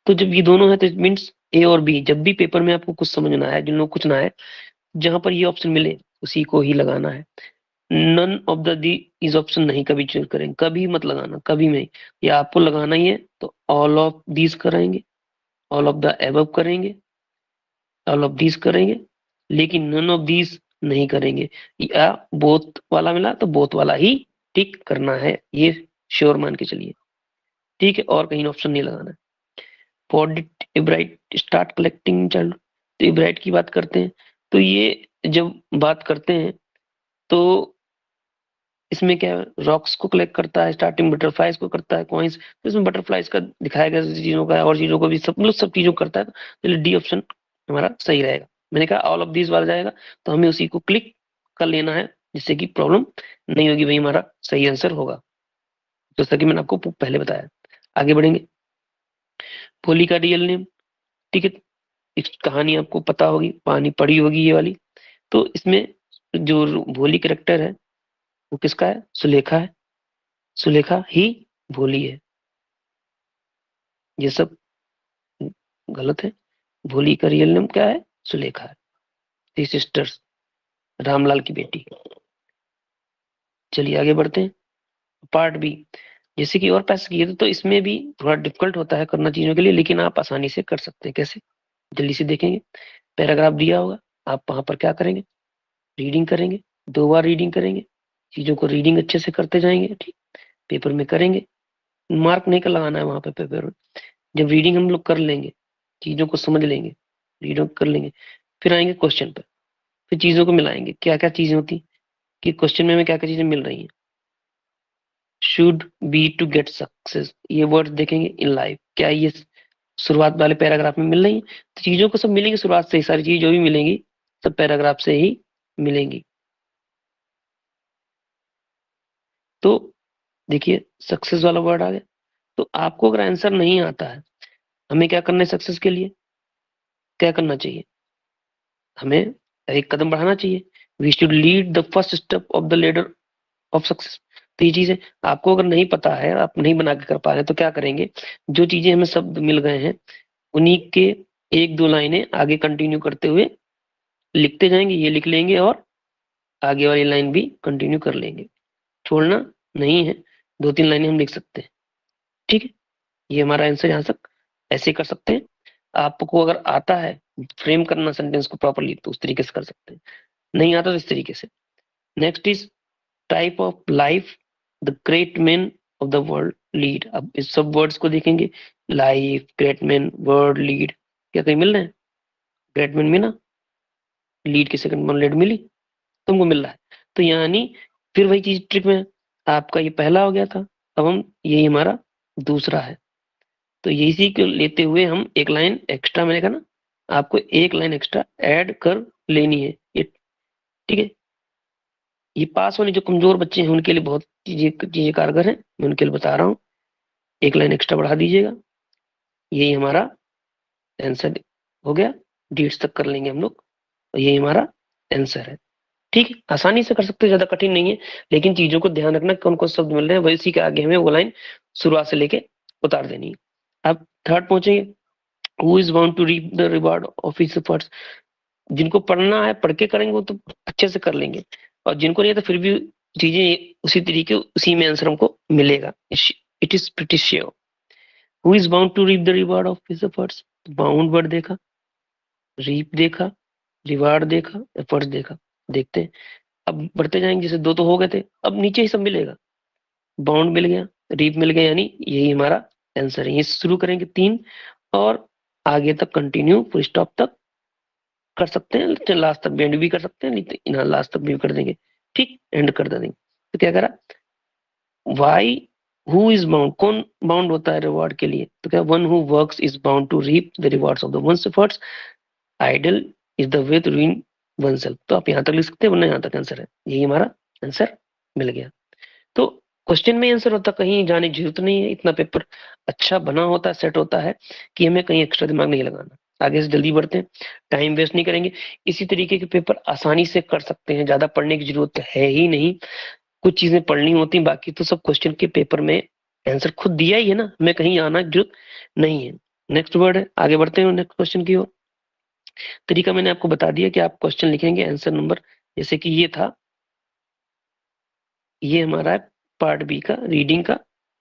तो जब ये दोनों है तो इट मीन्स ए और बी, जब भी पेपर में आपको कुछ समझ ना आए, जिन लोग कुछ ना आए, जहां पर ये ऑप्शन मिले उसी को ही लगाना है। None of the the is option नहीं कभी चूज करेंगे, कभी मत लगाना, कभी नहीं। या आपको लगाना ही है तो ऑल ऑफ दीज कराएंगे, ऑल ऑफ द एबव करेंगे, ऑल ऑफ दीज करेंगे, लेकिन नन ऑफ दीज नहीं करेंगे। या बोथ वाला मिला तो बोथ वाला ही टिक करना है, ये श्योर मान के चलिए, ठीक है, और कहीं ऑप्शन नहीं लगाना है। For did एब्राइट start collecting child, तो एब्राइट की बात करते हैं, तो ये जब बात करते हैं तो इसमें क्या रॉक्स को कलेक्ट करता है, स्टार्टिंग बटरफ्लाइज को करता है, कॉइन्स, तो इसमें बटरफ्लाइज का दिखाया गया चीजों का और चीजों को भी सब मतलब सब चीजों को करता है, तो डी ऑप्शन हमारा सही रहेगा। मैंने कहा ऑल ऑफ दिस वाला जाएगा, तो हमें उसी को क्लिक कर लेना है, जिससे कि प्रॉब्लम नहीं होगी, वही हमारा सही आंसर होगा, जैसा कि मैंने आपको पहले बताया। आगे बढ़ेंगे, भोली का रियल नेम, ठीक है, इस कहानी आपको पता होगी, पानी पड़ी होगी ये वाली। तो इसमें जो भोली कैरेक्टर है वो किसका है, सुलेखा है, सुलेखा ही भोली है, ये सब गलत है। भोली का रियल नेम क्या है, सुलेखा है, थ्री सिस्टर्स, रामलाल की बेटी। चलिए आगे बढ़ते हैं, पार्ट बी, जैसे कि और पैसे की है तो इसमें भी थोड़ा डिफिकल्ट होता है करना चीजों के लिए, लेकिन आप आसानी से कर सकते हैं। कैसे, जल्दी से देखेंगे, पैराग्राफ दिया होगा, आप वहां पर क्या करेंगे, रीडिंग करेंगे, 2 बार रीडिंग करेंगे, चीजों को रीडिंग अच्छे से करते जाएंगे, ठीक, पेपर में करेंगे, मार्क नहीं कर लगाना है वहां पे पेपर में। जब रीडिंग हम लोग कर लेंगे, चीजों को समझ लेंगे, रीडिंग कर लेंगे, फिर आएंगे क्वेश्चन पर, फिर चीजों को मिलाएंगे, क्या क्या चीजें होती कि क्वेश्चन में हमें क्या क्या चीजें मिल रही हैं। Should be to get success, ये वर्ड देखेंगे इन लाइफ, क्या ये शुरुआत वाले पैराग्राफ में मिल रही है, तो चीजों को सब मिलेंगी शुरुआत से ही, सारी चीज जो भी मिलेंगी सब पैराग्राफ से ही मिलेंगी। तो देखिए सक्सेस वाला वर्ड आ गया, तो आपको अगर आंसर नहीं आता है, हमें क्या करना है सक्सेस के लिए, क्या करना चाहिए, हमें एक कदम बढ़ाना चाहिए, we should lead the first step of the ladder of success. तो ये चीजें आपको अगर नहीं पता है, आप नहीं बना के कर पा रहे हैं, तो क्या करेंगे, जो चीजें हमें शब्द मिल गए हैं उन्हीं के 1-2 लाइनें आगे कंटिन्यू करते हुए लिखते जाएंगे, ये लिख लेंगे और आगे वाली लाइन भी कंटिन्यू कर लेंगे, छोड़ना नहीं है, 2-3 लाइनें हम लिख सकते हैं, ठीक है। ये हमारा आंसर यहाँ तक ऐसे कर सकते हैं। आपको अगर आता है फ्रेम करना सेंटेंस को प्रॉपरली तो उस तरीके से कर सकते हैं, नहीं आता तो इस तरीके से। Next is type of life the great man of the world lead. अब इस सब वर्ड्स को देखेंगे, life, great man, world, lead, क्या कहीं मिल रहे हैं, ग्रेट मैन मिला, लीड की सेकंड वन लीड मिली, तुमको मिल रहा है, तो यानी फिर वही चीज ट्रिक में, आपका ये पहला हो गया था, अब हम यही हमारा दूसरा है, तो इसी को लेते हुए हम एक लाइन एक्स्ट्रा, मैंने कहा ना आपको एक लाइन एक्स्ट्रा ऐड कर लेनी है, ये ठीक है। ये पास होने जो कमजोर बच्चे हैं उनके लिए बहुत चीजें चीजें कारगर है, मैं उनके लिए बता रहा हूँ, एक लाइन एक्स्ट्रा बढ़ा दीजिएगा, यही हमारा आंसर हो गया, डीट्स तक कर लेंगे हम लोग, तो यही हमारा आंसर है, ठीक है। आसानी से कर सकते हैं, ज्यादा कठिन नहीं है, लेकिन चीजों को ध्यान रखना कौन कौन शब्द मिल रहे हैं, वही के आगे हमें वो लाइन शुरुआत से लेके उतार देनी है। अब थर्ड पहुंचेंगे, who is bound to reap the reward of his efforts. जिनको पढ़ना है पढ़ के करेंगे वो तो अच्छे से कर लेंगे, और जिनको नहीं है तो फिर भी चीजें उसी तरीके उसी में आंसर हमको मिलेगा, it is pretty sure. Who is bound to reap the reward of his efforts, bound word देखा, रीप देखा, रिवार्ड देखा, एफर्ट्स देखा, देखते हैं। अब बढ़ते जाएंगे, जैसे दो तो हो गए थे, अब नीचे ही सब मिलेगा, बाउंड मिल गया, रीप मिल गया, यानी यही हमारा आंसर है। ये शुरू करेंगे 3 और आगे तक कंटिन्यू फुल स्टॉप तक कर सकते हैं, लास्ट तक भी एंड भी कर सकते हैं, नहीं तो यहाँ लास्ट तक भी कर देंगे, ठीक, एंड कर देंगे। तो क्या करा, वाई, हु इज बाउंड, कौन बाउंड होता है रिवॉर्ड के लिए, तो क्या one who works is bound to reap the rewards of the one's efforts, idle is the way to ruin oneself. तो आप यहाँ तक लिख सकते हैं, वरना यहाँ तक आंसर है, यही हमारा आंसर मिल गया। तो क्वेश्चन में आंसर होता, कहीं जाने की जरूरत नहीं है, इतना पेपर अच्छा बना होता है, सेट होता है कि हमें कहीं एक्स्ट्रा दिमाग नहीं लगाना। आगे से जल्दी बढ़ते हैं, टाइम वेस्ट नहीं करेंगे। इसी तरीके के पेपर आसानी से कर सकते हैं, ज्यादा पढ़ने की जरूरत है ही नहीं। कुछ चीजें पढ़नी होती, बाकी तो सब क्वेश्चन के पेपर में आंसर खुद दिया ही है ना, हमें कहीं आना की जरूरत नहीं है। नेक्स्ट वर्ड है, आगे बढ़ते हैं नेक्स्ट क्वेश्चन की ओर। तरीका मैंने आपको बता दिया कि आप क्वेश्चन लिखेंगे, आंसर नंबर, जैसे कि ये था, ये हमारा है पार्ट बी का रीडिंग का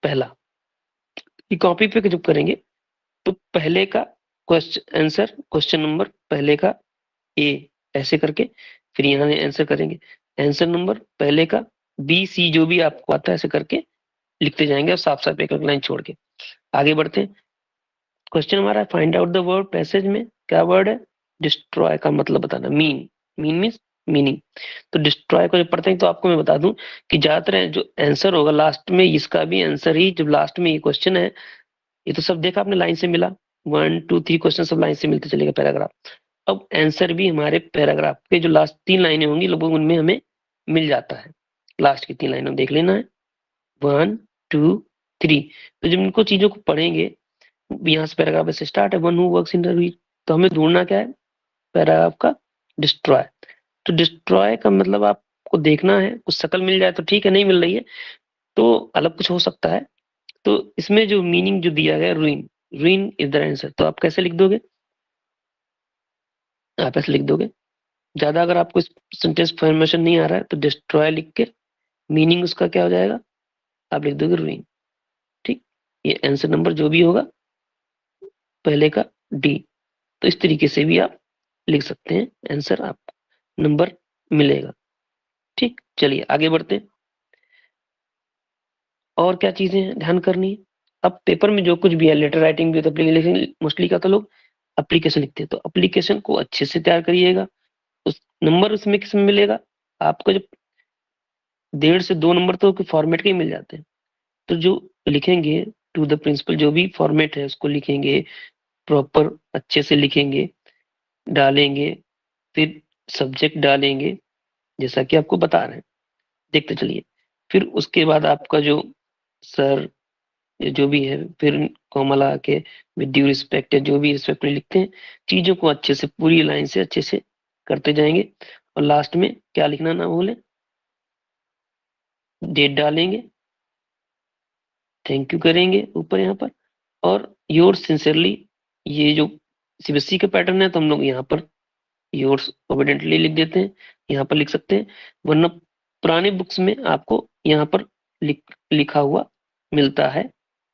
पहला। ये कॉपी पे जब करेंगे तो पहले का क्वेश्चन आंसर, क्वेश्चन नंबर पहले का ए, ऐसे करके फिर यहाँ आंसर करेंगे, आंसर नंबर पहले का बी सी, जो भी आपको आता है ऐसे करके लिखते जाएंगे और साफ साफ एक लाइन छोड़ के। आगे बढ़ते हैं, क्वेश्चन हमारा find out the word passage में क्या वर्ड है, डिस्ट्रॉय का मतलब बताना, मीन, मीन मीन्स मीनिंग। तो डिस्ट्रॉय को जब पढ़ते हैं तो आपको मैं बता दूं कि ज्यादातर जो आंसर होगा लास्ट में, इसका भी आंसर ही जब लास्ट में ये क्वेश्चन है, ये तो सब देखा आपने लाइन से मिला, 1 2 3 क्वेश्चन सब लाइन से मिलते चलेगा पैराग्राफ। अब आंसर भी हमारे पैराग्राफ के जो लास्ट 3 लाइनें होंगी लगभग उनमें हमें मिल जाता है। लास्ट की 3 लाइनों देख लेना है, 1 2 3। तो जब इनको चीजों को पढ़ेंगे, यहाँ से पैराग्राफ से स्टार्ट है, one who works in the, तो हमें ढूंढना क्या है, पैराग्राफ का डिस्ट्रॉय। तो डिस्ट्रॉय का मतलब आपको देखना है, कुछ शक्ल मिल जाए तो ठीक है, नहीं मिल रही है तो अलग कुछ हो सकता है। तो इसमें जो मीनिंग जो दिया गया ruin, ruin is the answer, तो आप कैसे लिख दोगे, आप ऐसे लिख दोगे। ज्यादा अगर आपको सेंटेंस फॉर्मेशन नहीं आ रहा है तो डिस्ट्रॉय लिख के मीनिंग उसका क्या हो जाएगा, आप लिख दोगे रुइन। ठीक, ये आंसर नंबर जो भी होगा पहले का डी। तो इस तरीके से भी आप लिख सकते हैं, आंसर आपको नंबर मिलेगा। ठीक, चलिए आगे बढ़ते हैं। और क्या चीजें ध्यान करनी है, अब पेपर में जो कुछ भी है, लेटर राइटिंग भी होता है, लेकिन मोस्टली का तो लोग एप्लीकेशन लिखते हैं, तो एप्लीकेशन को अच्छे से तैयार करिएगा। उस नंबर उसमें किस में मिलेगा, आपको जब 1.5 से 2 नंबर तो फॉर्मेट के ही मिल जाते हैं। तो जो लिखेंगे टू द प्रिंसिपल, जो भी फॉर्मेट है उसको लिखेंगे, प्रॉपर अच्छे से लिखेंगे, डालेंगे, फिर सब्जेक्ट डालेंगे, जैसा कि आपको बता रहे हैं, देखते चलिए। फिर उसके बाद आपका जो सर, या जो भी है, फिर कॉमा लगा के विद ड्यू रिस्पेक्ट, या जो भी रिस्पेक्ट में लिखते हैं, चीजों को अच्छे से पूरी लाइन से अच्छे से करते जाएंगे। और लास्ट में क्या लिखना ना भूलें, डेट डालेंगे, थैंक यू करेंगे ऊपर यहाँ पर, और योर सिंसियरली, ये जो सीबीएसई का पैटर्न है तो हम लोग यहाँ पर योर्स ओबिडेंटली लिख देते हैं, यहाँ पर लिख सकते हैं। वरना पुराने बुक्स में आपको यहाँ पर लिखा हुआ मिलता है,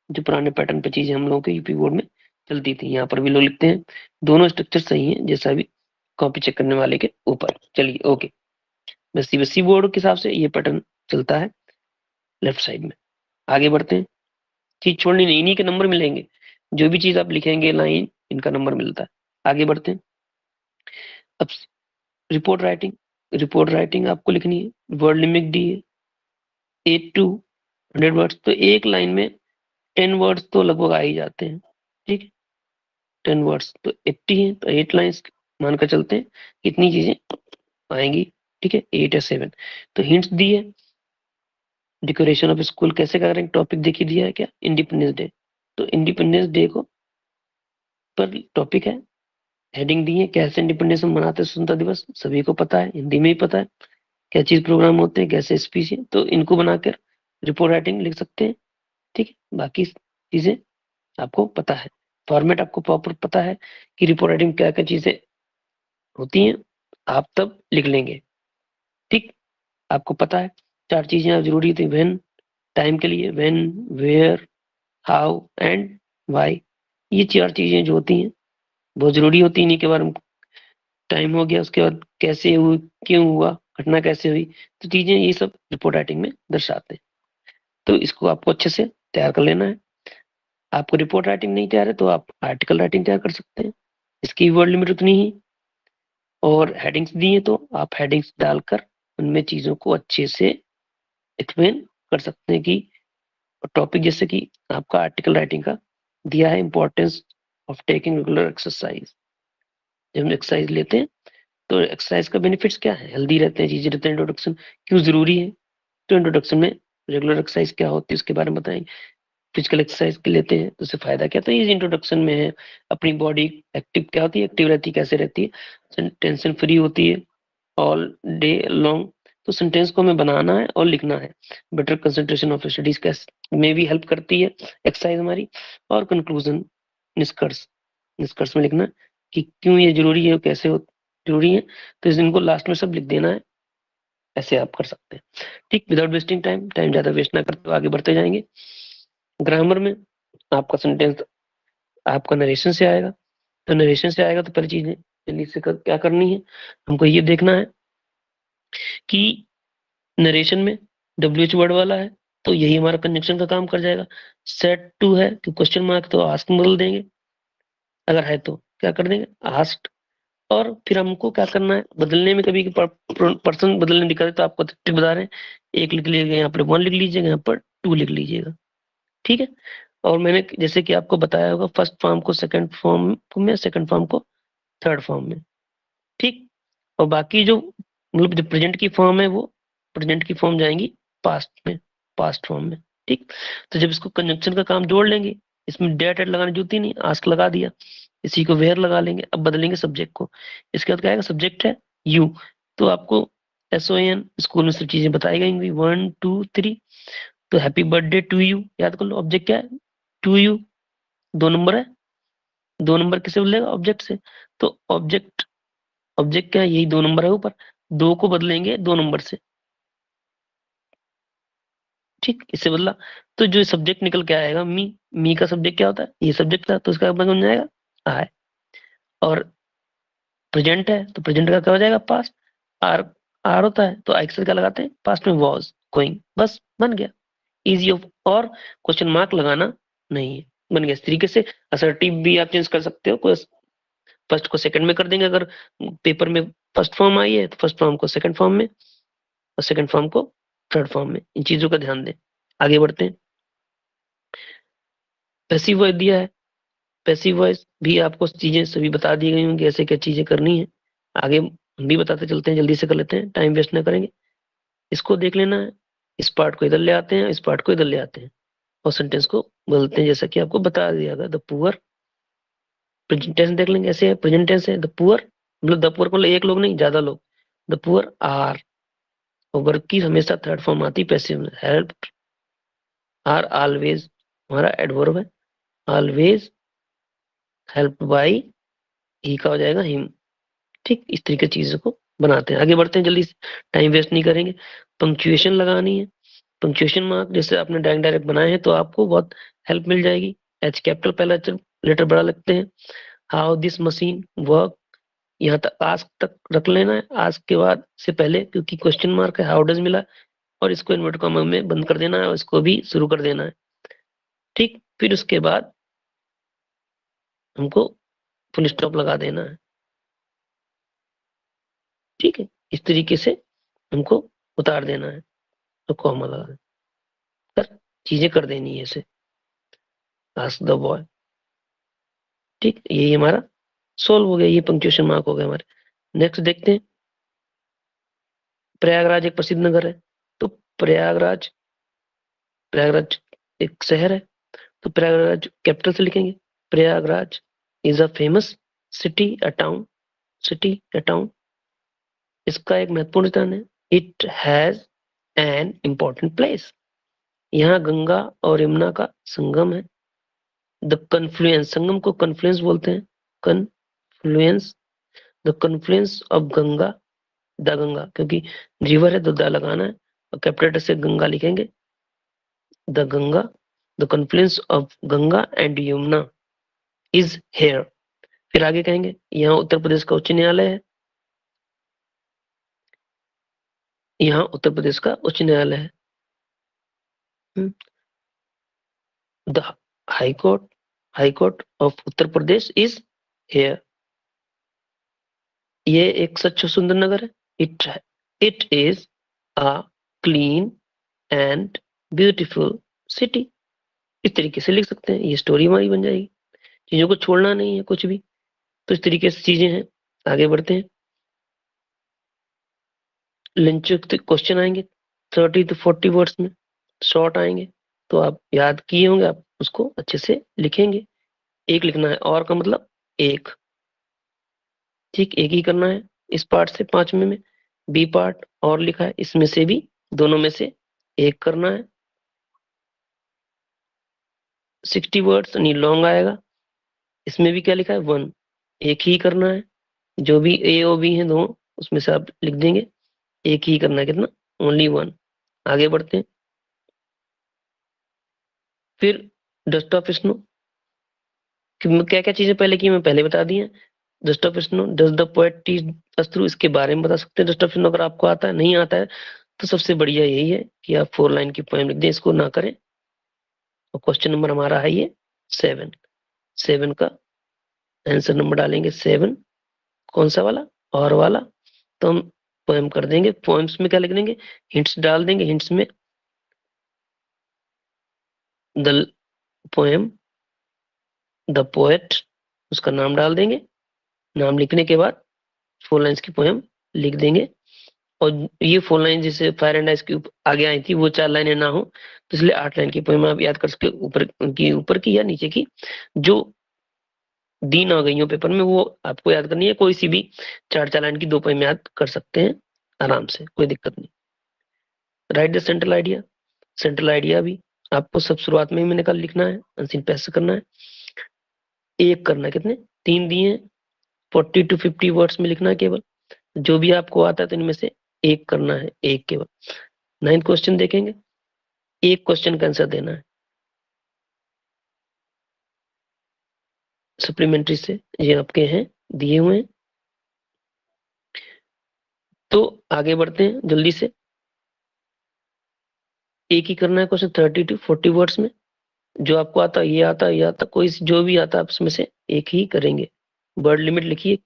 जो पुराने पैटर्न पे चीजें हम लोगों के यूपी बोर्ड में चलती थी, यहाँ पर भी लोग लिखते हैं। दोनों स्ट्रक्चर सही है, जैसा भी कॉपी चेक करने वाले के ऊपर। चलिए ओके, बस सीबीएसई बोर्ड के हिसाब से ये पैटर्न चलता है लेफ्ट साइड में। आगे बढ़ते हैं, चीज छोड़नी नहीं, इन्हीं के नंबर मिलेंगे, जो भी चीज आप लिखेंगे लाइन, इनका नंबर मिलता है। आगे बढ़ते हैं, अब रिपोर्ट राइटिंग, रिपोर्ट राइटिंग आपको लिखनी है, वर्ड लिमिट दी है 8 to 100 वर्ड्स, तो एक लाइन में 10 वर्ड्स तो लगभग आ ही जाते हैं। ठीक है, 10 वर्ड्स तो 80 है, तो 8 लाइन्स मानकर चलते हैं, कितनी चीजें आएंगी। ठीक है, 8 या 7। तो हिंट्स दी है, डेकोरेशन ऑफ स्कूल कैसे करेंगे, टॉपिक देखिए दिया है क्या, इंडिपेंडेंस डे, तो इंडिपेंडेंस डे को पर टॉपिक है, हेडिंग दी है, कैसे इंडिपेंडेंस हम मनाते हैं, स्वतंत्रता दिवस सभी को पता है, हिंदी में ही पता है क्या चीज प्रोग्राम होते हैं, कैसे स्पीच है, तो इनको बनाकर रिपोर्ट राइटिंग लिख सकते हैं। ठीक है, बाकी चीजें आपको पता है, फॉर्मेट आपको प्रॉपर पता है कि रिपोर्ट राइटिंग क्या क्या चीजें होती हैं, आप तब लिख लेंगे। ठीक, आपको पता है 4 चीजें आप जरूरी थी, व्हेन टाइम के लिए, when, where, how and why, ये 4 चीजें जो होती हैं बहुत जरूरी होती है। इन्हीं के बारे में टाइम हो गया, उसके बाद कैसे हुई, क्यों हुआ, घटना कैसे हुई, तो चीजें ये सब रिपोर्ट राइटिंग में दर्शाते हैं। तो इसको आपको अच्छे से तैयार कर लेना है। आपको रिपोर्ट राइटिंग नहीं तैयार है तो आप आर्टिकल राइटिंग तैयार कर सकते हैं, इसकी वर्ड लिमिट उतनी ही, और हेडिंग्स दी है तो आप हेडिंग्स डालकर उनमें चीजों को अच्छे से एक्सप्लेन कर सकते हैं कि टॉपिक, जैसे कि आपका आर्टिकल राइटिंग का दिया है, importance of taking regular exercise. जब हम एक्सरसाइज लेते हैं तो एक्सरसाइज का बेनिफिट्स क्या है, हेल्दी रहते हैं, चीजें रहते हैं, इंट्रोडक्शन क्यों जरूरी है, तो इंट्रोडक्शन में रेगुलर एक्सरसाइज क्या होती है उसके बारे में बताएंगे। फिजिकल एक्सरसाइज के लेते हैं तो उससे फायदा क्या, तो इस इंट्रोडक्शन में है अपनी बॉडी एक्टिव क्या होती है, एक्टिव रहती है, कैसे रहती है, टेंशन फ्री होती है ऑल डे लॉन्ग। तो सेंटेंस को हमें बनाना है और लिखना है। बेटर कंसंट्रेशन ऑफ स्टडीज में भी हेल्प करती है एक्सरसाइज हमारी। और कंक्लूजन, निष्कर्ष, निष्कर्ष में लिखना कि क्यों ये जरूरी है, कैसे जरूरी है, तो इनको लास्ट में सब लिख देना है। ऐसे आप कर सकते हैं। ठीक, विदाउट वेस्टिंग टाइम, टाइम ज्यादा वेस्ट ना करते हुए आगे बढ़ते जाएंगे। ग्रामर में आपका सेंटेंस आपका नरेशन से आएगा, तो नरेशन से आएगा तो पहली चीज जल्दी से क्या करनी है, हमको ये देखना है कि नरेशन में डब्ल्यूएच वर्ड वाला है तो यही हमारा कंजंक्शन का काम कर जाएगा। सेट टू है तो क्वेश्चन मार्क तो आस्क में बदल देंगे, अगर है तो क्या कर देंगे आस्क्ड। और फिर हमको क्या करना है, बदलने में कभी पर्सन बदलने दिखा तो आपको टिप बता रहे हैं, एक लिख लीजिएगा, यहाँ पर 1 लिख लीजिएगा, यहाँ पर 2 लिख लीजिएगा। ठीक है। और मैंने जैसे कि आपको बताया होगा, फर्स्ट फॉर्म को सेकंड फॉर्म में, सेकंड फॉर्म को थर्ड फॉर्म में। ठीक। और बाकी जो मतलब जो प्रेजेंट की फॉर्म है वो प्रेजेंट की फॉर्म जाएंगी पास्ट में, पास्ट फॉर्म में। ठीक। तो जब इसको कंजंक्शन का काम जोड़ लेंगे, इसमें डेट एट लगाने जरूरत ही नहीं, आस्क लगा दिया, इसी को वेयर लगा लेंगे। अब बदलेंगे सब्जेक्ट को, इसके बाद क्या आएगा, सब्जेक्ट है यू, तो आपको SON स्कूल में सब चीजें बताई गई 1 2 3। तो हैप्पी बर्थडे टू यू याद कर लो, ऑब्जेक्ट क्या है, टू यू, 2 नंबर है, 2 नंबर किसे बदलेगा, ऑब्जेक्ट से। तो ऑब्जेक्ट, ऑब्जेक्ट क्या है, यही 2 नंबर है ऊपर, 2 को बदलेंगे 2 नंबर से। ठीक, इससे बदला, तो जो सब्जेक्ट निकल के आएगा मी का सब्जेक्ट क्या होता है, ये सब्जेक्ट था, तो इसका मतलब बन जाएगा आए। और प्रेजेंट है तो प्रेजेंट का क्या हो जाएगा, पास्ट। आर, आर होता है तो अक्सर क्या लगाते हैं, पास्ट में वॉज गोइंग, बस बन गया इजी। और क्वेश्चन मार्क लगाना नहीं है, बन गया इस तरीके से। असर्टिव भी आप चेंज कर सकते हो, कोई फर्स्ट को सेकंड में कर देंगे, अगर पेपर में फर्स्ट फॉर्म आई है तो फर्स्ट फॉर्म को सेकंड फॉर्म में, और सेकंड फॉर्म को थर्ड फॉर्म में। इन चीजों का ध्यान दें। आगे बढ़ते हैं। पैसिव वॉइस दिया है, पैसिव वॉइस भी आपको चीजें सभी बता दी गई होंगी, ऐसे क्या चीजें करनी है, आगे हम भी बताते चलते हैं, जल्दी से कर लेते हैं, टाइम वेस्ट ना करेंगे। इसको देख लेना है, इस पार्ट को इधर ले आते हैं, इस पार्ट को इधर ले आते हैं, और सेंटेंस को बदलते हैं जैसा कि आपको बता दिया गया। द पुअर, प्रेजेंट टेंस देख लेंगे, ऐसे है प्रेजेंट टेंस है, द पुअर मतलब द पुअर मतलब एक लोग नहीं, ज्यादा लोग। द पुअर आर, और वर्ब की हमेशा थर्ड फॉर्म आती है पैसिव में। हेल्प, आर ऑलवेज हमारा एडवर्ब है, ऑलवेज हेल्प बाई, ही का हो जाएगा हिम। ठीक, इस तरीके की चीजों को बनाते हैं। आगे बढ़ते हैं जल्दी से, टाइम वेस्ट नहीं करेंगे। पंक्चुएशन लगानी है, पंक्चुएशन मार्क जैसे आपने डायरेक्ट डायरेक्ट बनाए हैं तो आपको बहुत हेल्प मिल जाएगी। एच कैपिटल पहला लेटर बड़ा लगते हैं। हाउ दिस मशीन वर्क, यहाँ तक आस्क तक रख लेना है, आस्क के बाद से पहले, क्योंकि क्वेश्चन मार्क है, हाउ डज मिला, और इसको इन्वर्ट कॉमा में बंद कर देना है और इसको भी शुरू कर देना है। ठीक, फिर उसके बाद हमको फुल स्टॉप लगा देना है। ठीक है, इस तरीके से हमको उतार देना है, तो कॉमा लगा कर चीजें कर देनी है इसे, आस्क द बॉय। ठीक, यही हमारा सोल्व हो गया, ये पंक्चुएशन मार्क हो गए हमारे। नेक्स्ट देखते हैं, प्रयागराज एक प्रसिद्ध नगर है, तो प्रयागराज, प्रयागराज एक शहर है, तो प्रयागराज कैपिटल से लिखेंगे। Prayagraj is a famous city, a town, city या टाउन। इसका एक महत्वपूर्ण स्थान है, it has an important place, यहाँ गंगा और यमुना का संगम है। द कन्फ्लुएंस, संगम को कन्फ्लुएंस बोलते हैं, confluence, the confluence of Ganga, the Ganga, क्योंकि रिवर है तो द लगाना है, और कैपिटल से गंगा लिखेंगे, the Ganga, the confluence of Ganga and Yamuna is here. फिर आगे कहेंगे, यहाँ उत्तर प्रदेश का उच्च न्यायालय है, यहाँ उत्तर प्रदेश का उच्च न्यायालय है। The high court, high court of Uttar Pradesh is here. ये एक सच्चा सुंदर नगर है, it it is a clean and beautiful city. इस तरीके से लिख सकते हैं, ये स्टोरी हमारी बन जाएगी, चीजों को छोड़ना नहीं है कुछ भी। तो इस तरीके से चीजें हैं। आगे बढ़ते हैं, लंच क्वेश्चन आएंगे 30 to 40 वर्ड्स में, शॉर्ट आएंगे। तो आप याद किए होंगे, आप उसको अच्छे से लिखेंगे। एक लिखना है, और का मतलब एक, ठीक, एक ही करना है इस पार्ट से 5वें में। बी पार्ट और लिखा है, इसमें से भी दोनों में से एक करना है। 60 वर्ड्स यानी लॉन्ग आएगा। इसमें भी क्या लिखा है, 1, एक ही करना है। जो भी ए और बी हैं दोनों, उसमें से आप लिख देंगे, एक ही करना है, कितना, ओनली 1। आगे बढ़ते हैं। फिर डस्ट ऑफ स्नो, क्या क्या चीजें पहले की मैं पहले बता दी है। Dust of snow, does the poet teach us through, इसके बारे में बता सकते हैं। डस्ट ऑफ स्नो अगर आपको आता है, नहीं आता है तो सबसे बढ़िया यही है कि आप 4 लाइन की पोएम लिख दें, इसको ना करें। और क्वेश्चन नंबर हमारा है ये 7। 7 का आंसर नंबर डालेंगे 7। कौन सा वाला, और वाला। तो हम पोएम कर देंगे। पोएम्स में क्या लिख देंगे, हिंट्स डाल देंगे। हिंट्स में द पोएम, द पोएट, उसका नाम डाल देंगे। नाम लिखने के बाद 4 लाइन्स की पोएम लिख देंगे। और ये 4 लाइन जैसे फायर एंड आइस की आगे आई थी, वो 4 लाइनें ना हो, तो इसलिए 8 लाइन की पोएम आप याद कर सकते हो, ऊपर की या नीचे की जो दी ना गई हो पेपर में, वो आपको याद करनी है। कोई सी भी 4-4 लाइन की 2 पोएम याद कर सकते हैं आराम से, कोई दिक्कत नहीं। Right the central idea, central idea भी आपको सब शुरुआत में ही मैंने कल लिखना है, अनसीन पैसेज करना है। एक करना है, कितने, 3 दिए हैं, 40 to 50 वर्ड्स में लिखना है केवल। जो भी आपको आता है तो इनमें से एक करना है, एक केवल। 9th क्वेश्चन देखेंगे, एक क्वेश्चन का आंसर देना है सप्लीमेंट्री से, ये आपके हैं, दिए हुए हैं। तो आगे बढ़ते हैं जल्दी से। एक ही करना है क्वेश्चन 30 to 40 वर्ड्स में। जो आपको आता, ये आता, ये आता, कोई जो भी आता है आप उसमें से एक ही करेंगे। वर्ड लिमिट लिखिए,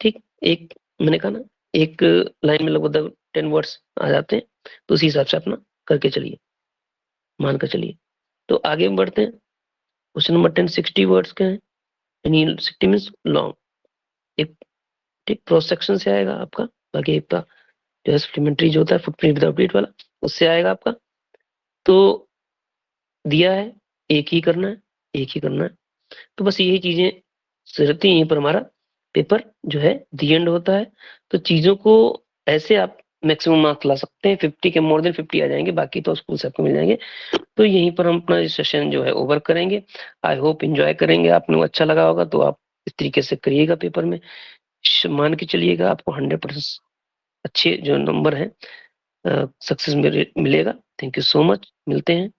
ठीक। एक, मैंने कहा ना, एक लाइन में लगभग 10 वर्ड्स आ जाते हैं, तो उसी हिसाब से अपना करके चलिए, मान कर चलिए। तो आगे बढ़ते हैं। क्वेश्चन नंबर 10 60 वर्ड्स का है, यानी 60 मीन्स लॉन्ग। एक, ठीक, क्रॉस सेक्शन से आएगा आपका। बाकी आपका जो है सप्लीमेंट्री जो होता है फुटप्रिंट विदाउट डेट वाला, उससे आएगा आपका। तो दिया है, एक ही करना है, एक ही करना है। तो बस यही चीजें रहती हैं, यहीं पर हमारा पेपर जो है दी एंड होता है। तो चीजों को ऐसे आप मैक्सिमम मार्क्स ला सकते हैं, 50 के मोर देन 50 आ जाएंगे, बाकी तो स्कूल से आपको मिल जाएंगे। तो यहीं पर हम अपना सेशन जो है ओवर करेंगे। आई होप एंजॉय करेंगे, आपने अच्छा लगा होगा तो आप इस तरीके से करिएगा पेपर में। मान के चलिएगा आपको 100% अच्छे जो नंबर है सक्सेस मिलेगा। थैंक यू सो मच, मिलते हैं।